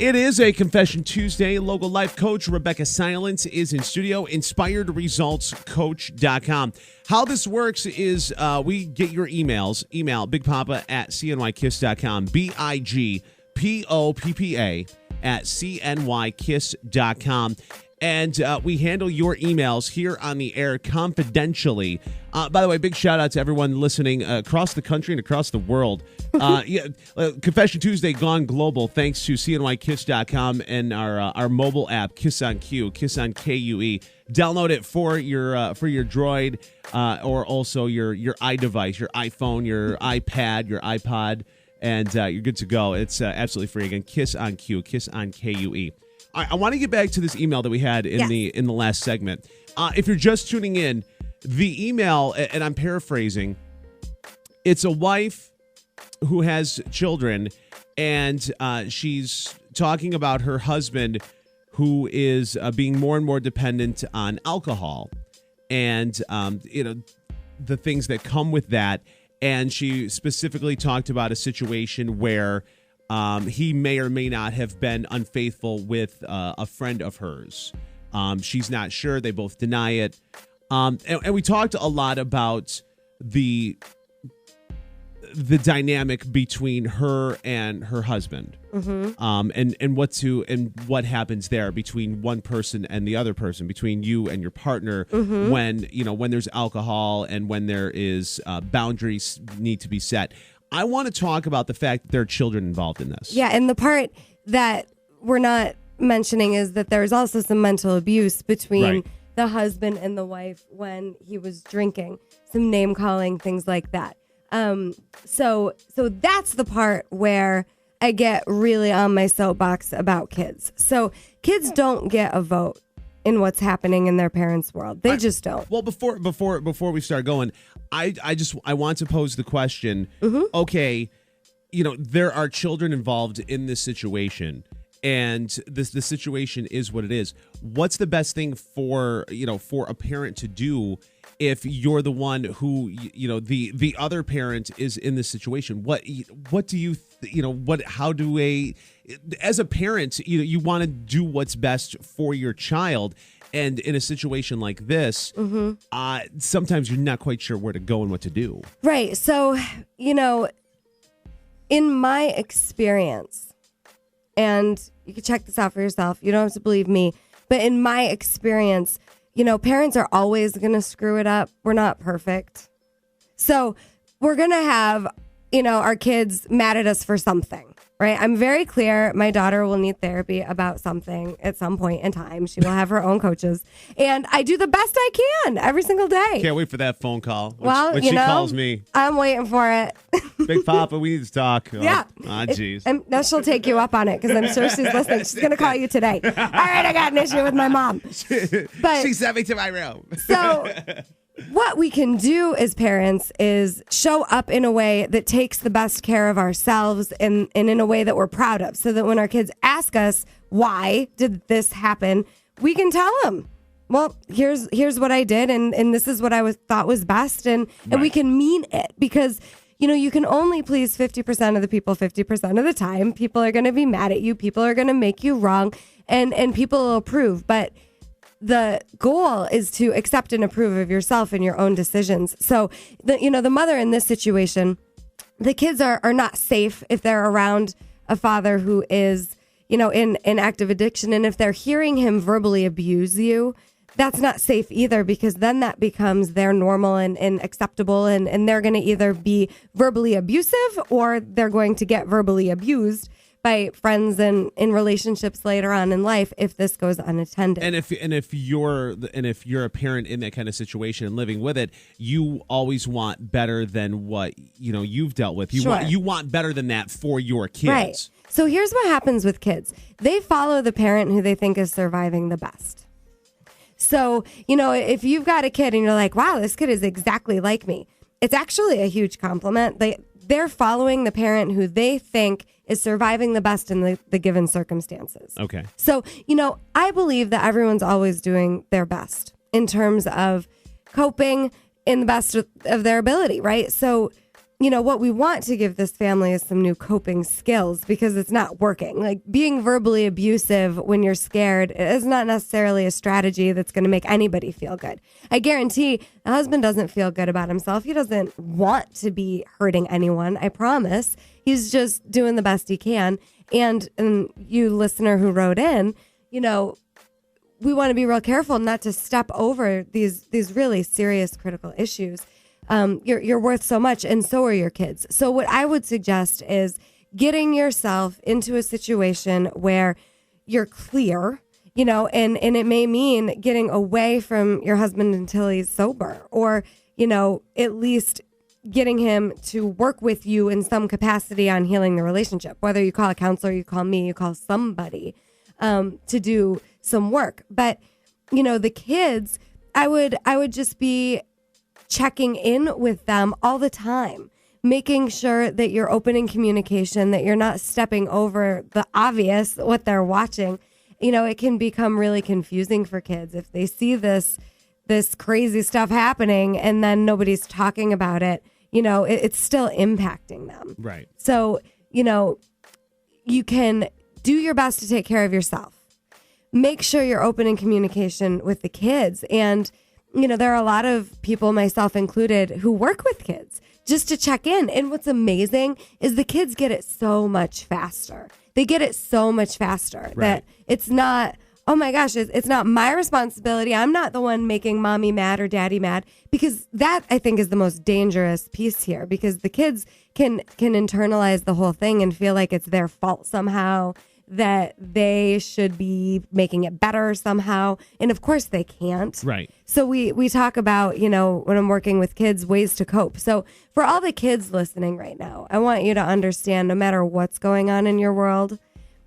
It is a Confession Tuesday. Local life coach Rebeccah Silence is in studio. InspiredResultsCoach.com. How this works is we get your emails. Email BigPoppa@CNYKiss.com. BigPoppa @CNYKiss.com. And we handle your emails here on the air confidentially. By the way, big shout out to everyone listening across the country and across the world. Confession Tuesday gone global thanks to CNYKiss.com and our mobile app, Kiss on Q, Kiss on KUE. Download it for your Droid or also your iDevice, your iPhone, your iPad, your iPod, and you're good to go. It's absolutely free. Again, Kiss on Q, Kiss on KUE. I want to get back to this email that we had in the last segment. If you're just tuning in, the email, and I'm paraphrasing, it's a wife who has children, and she's talking about her husband who is being more and more dependent on alcohol and the things that come with that. And she specifically talked about a situation where he may or may not have been unfaithful with a friend of hers. She's not sure. They both deny it. And we talked a lot about the dynamic between her and her husband, and what happens there between one person and the other person, between you and your partner, when there's alcohol and when there is boundaries need to be set. I want to talk about the fact that there are children involved in this. Yeah, and the part that we're not mentioning is that there's also some mental abuse between the husband and the wife when he was drinking, some name calling, things like that. So that's the part where I get really on my soapbox about kids. So kids don't get a vote in what's happening in their parents' world. They just don't. Well, before we start going, I want to pose the question. Okay, there are children involved in this situation, and the situation is what it is. What's the best thing for a parent to do if you're the one who the other parent is in this situation? What do you how do as a parent, you want to do what's best for your child, and in a situation like this, sometimes you're not quite sure where to go and what to do. Right. So, in my experience, and you can check this out for yourself, you don't have to believe me, but in my experience, parents are always going to screw it up. We're not perfect. So we're going to have, our kids mad at us for something, right? I'm very clear. My daughter will need therapy about something at some point in time. She will have her own coaches. And I do the best I can every single day. Can't wait for that phone call. When she calls me. I'm waiting for it. Big Poppa, we need to talk. Yeah. Jeez. Now she'll take you up on it because I'm sure she's listening. She's going to call you today. All right, I got an issue with my mom. But she sent me to my room. So what we can do as parents is show up in a way that takes the best care of ourselves and in a way that we're proud of, so that when our kids ask us, why did this happen, we can tell them, well, here's what I did, and this is what I thought was best, and we can mean it, because you can only please 50% of the people 50% of the time. People are going to be mad at you. People are going to make you wrong, and people will approve. But the goal is to accept and approve of yourself and your own decisions. So, the mother in this situation, the kids are not safe if they're around a father who is, in active addiction. And if they're hearing him verbally abuse you, that's not safe either, because then that becomes their normal and acceptable. And they're going to either be verbally abusive or they're going to get verbally abused by friends and in relationships later on in life if this goes unattended. And if you're a parent in that kind of situation and living with it, you always want better than what you've dealt with. You want better than that for your kids. Right. So here's what happens with kids. They follow the parent who they think is surviving the best. So, if you've got a kid and you're like, wow, this kid is exactly like me, it's actually a huge compliment. They're following the parent who they think is surviving the best in the given circumstances. Okay. So, I believe that everyone's always doing their best in terms of coping in the best of their ability, right? So what we want to give this family is some new coping skills because it's not working. Like being verbally abusive when you're scared is not necessarily a strategy that's going to make anybody feel good. I guarantee the husband doesn't feel good about himself. He doesn't want to be hurting anyone. I promise. He's just doing the best he can. And you listener who wrote in, we want to be real careful not to step over these really serious critical issues. You're worth so much, and so are your kids. So what I would suggest is getting yourself into a situation where you're clear, and it may mean getting away from your husband until he's sober, or, at least getting him to work with you in some capacity on healing the relationship, whether you call a counselor, you call me, you call somebody to do some work. But, the kids, I would just be checking in with them all the time, making sure that you're open in communication, that you're not stepping over the obvious, what they're watching. It can become really confusing for kids if they see this crazy stuff happening and then nobody's talking about it. It's still impacting them. Right. So, you can do your best to take care of yourself. Make sure you're open in communication with the kids. And there are a lot of people, myself included, who work with kids just to check in. And what's amazing is the kids get it so much faster. They get it so much faster that it's not, oh my gosh, it's not my responsibility. I'm not the one making mommy mad or daddy mad, because that, I think, is the most dangerous piece here, because the kids can internalize the whole thing and feel like it's their fault somehow, that they should be making it better somehow. And of course they can't. Right. So we talk about, when I'm working with kids, ways to cope. So for all the kids listening right now, I want you to understand, no matter what's going on in your world,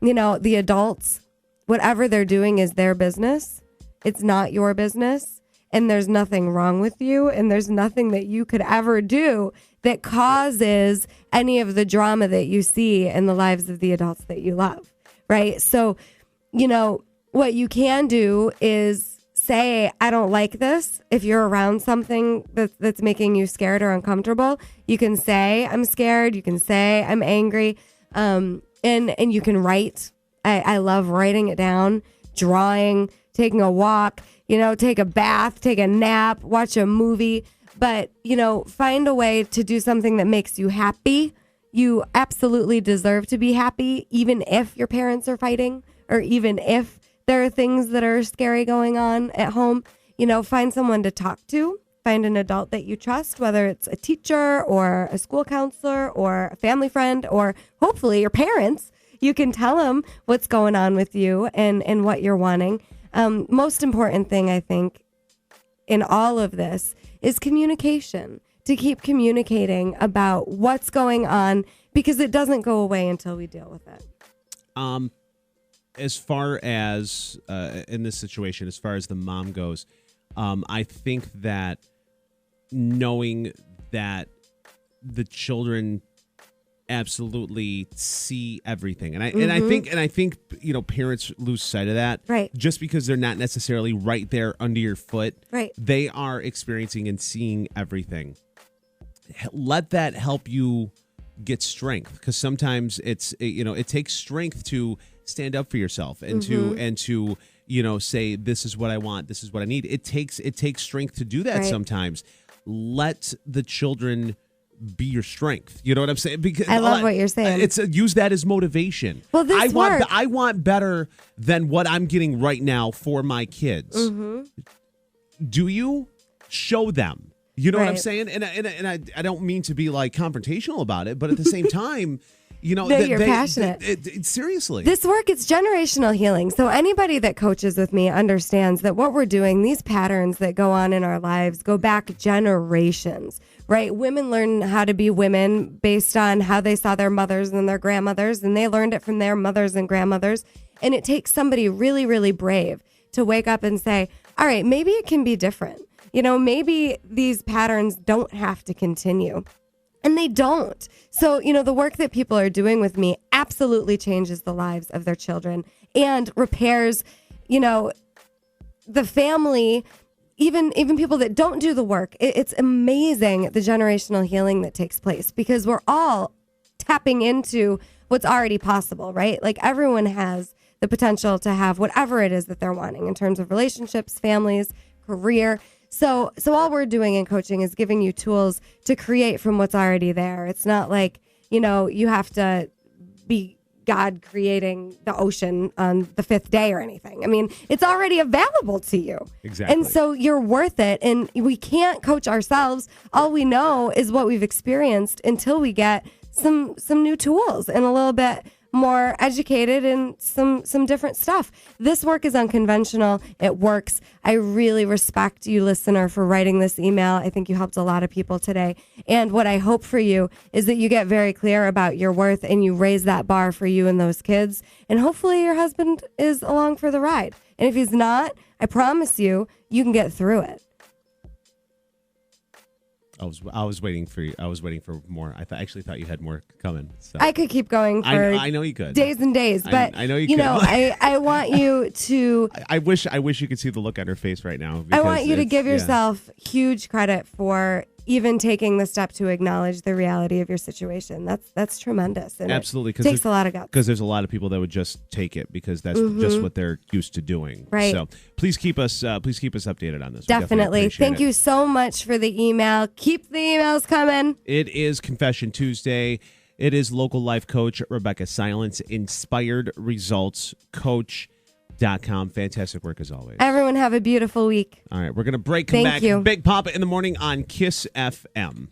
the adults, whatever they're doing is their business. It's not your business. And there's nothing wrong with you. And there's nothing that you could ever do that causes any of the drama that you see in the lives of the adults that you love. Right. So, what you can do is say, I don't like this. If you're around something that's making you scared or uncomfortable, you can say, I'm scared. You can say, I'm angry. And you can write. I love writing it down, drawing, taking a walk, take a bath, take a nap, watch a movie. But, find a way to do something that makes you happy. You absolutely deserve to be happy, even if your parents are fighting, or even if there are things that are scary going on at home. Find someone to talk to. Find an adult that you trust, whether it's a teacher or a school counselor or a family friend, or hopefully your parents. You can tell them what's going on with you and what you're wanting. Most important thing, I think, in all of this is communication. To keep communicating about what's going on, because it doesn't go away until we deal with it. As far as in this situation, as far as the mom goes, I think that knowing that the children absolutely see everything, and I think parents lose sight of that, right? Just because they're not necessarily right there under your foot, right? They are experiencing and seeing everything. Let that help you get strength, because sometimes it takes strength to stand up for yourself and to say, this is what I want, this is what I need. It takes strength to do that. Right. Sometimes let the children be your strength. You know what I'm saying? Because I love what you're saying. Use that as motivation. Well, I want better than what I'm getting right now for my kids. Do you show them? You know what I'm saying? And I don't mean to be like confrontational about it, but at the same time, you're passionate. Seriously. This work, it's generational healing. So anybody that coaches with me understands that what we're doing, these patterns that go on in our lives go back generations, right? Women learn how to be women based on how they saw their mothers and their grandmothers, and they learned it from their mothers and grandmothers. And it takes somebody really, really brave to wake up and say, all right, maybe it can be different. Maybe these patterns don't have to continue. And they don't. So, the work that people are doing with me absolutely changes the lives of their children and repairs, the family. even people that don't do the work, it's amazing the generational healing that takes place because we're all tapping into what's already possible, right? Like everyone has the potential to have whatever it is that they're wanting in terms of relationships, families, career. So all we're doing in coaching is giving you tools to create from what's already there. It's not like, you have to be God creating the ocean on the fifth day or anything. I mean, it's already available to you. Exactly. And so you're worth it. And we can't coach ourselves. All we know is what we've experienced until we get some new tools and a little bit more educated in some different stuff. This work is unconventional. It works. I really respect you, listener, for writing this email. I think you helped a lot of people today. And what I hope for you is that you get very clear about your worth and you raise that bar for you and those kids. And hopefully your husband is along for the ride. And if he's not, I promise you, you can get through it. I was waiting for you. I was waiting for more. I actually thought you had more coming. So. I could keep going for I know you could. Days and days, but I know you could. I want you to. I wish you could see the look on her face right now. I want you to give yourself huge credit for even taking the step to acknowledge the reality of your situation. That's tremendous. And absolutely, it takes a lot of guts. Because there's a lot of people that would just take it because that's just what they're used to doing. Right. So please keep us updated on this. Definitely. Thank you so much for the email. Keep the emails coming. It is Confession Tuesday. It is local life coach Rebeccah Silence, Inspired Results Coach.com. Fantastic work as always. Everyone have a beautiful week. All right, we're going to break. Come Thank back. you. Big Poppa in the morning on Kiss FM.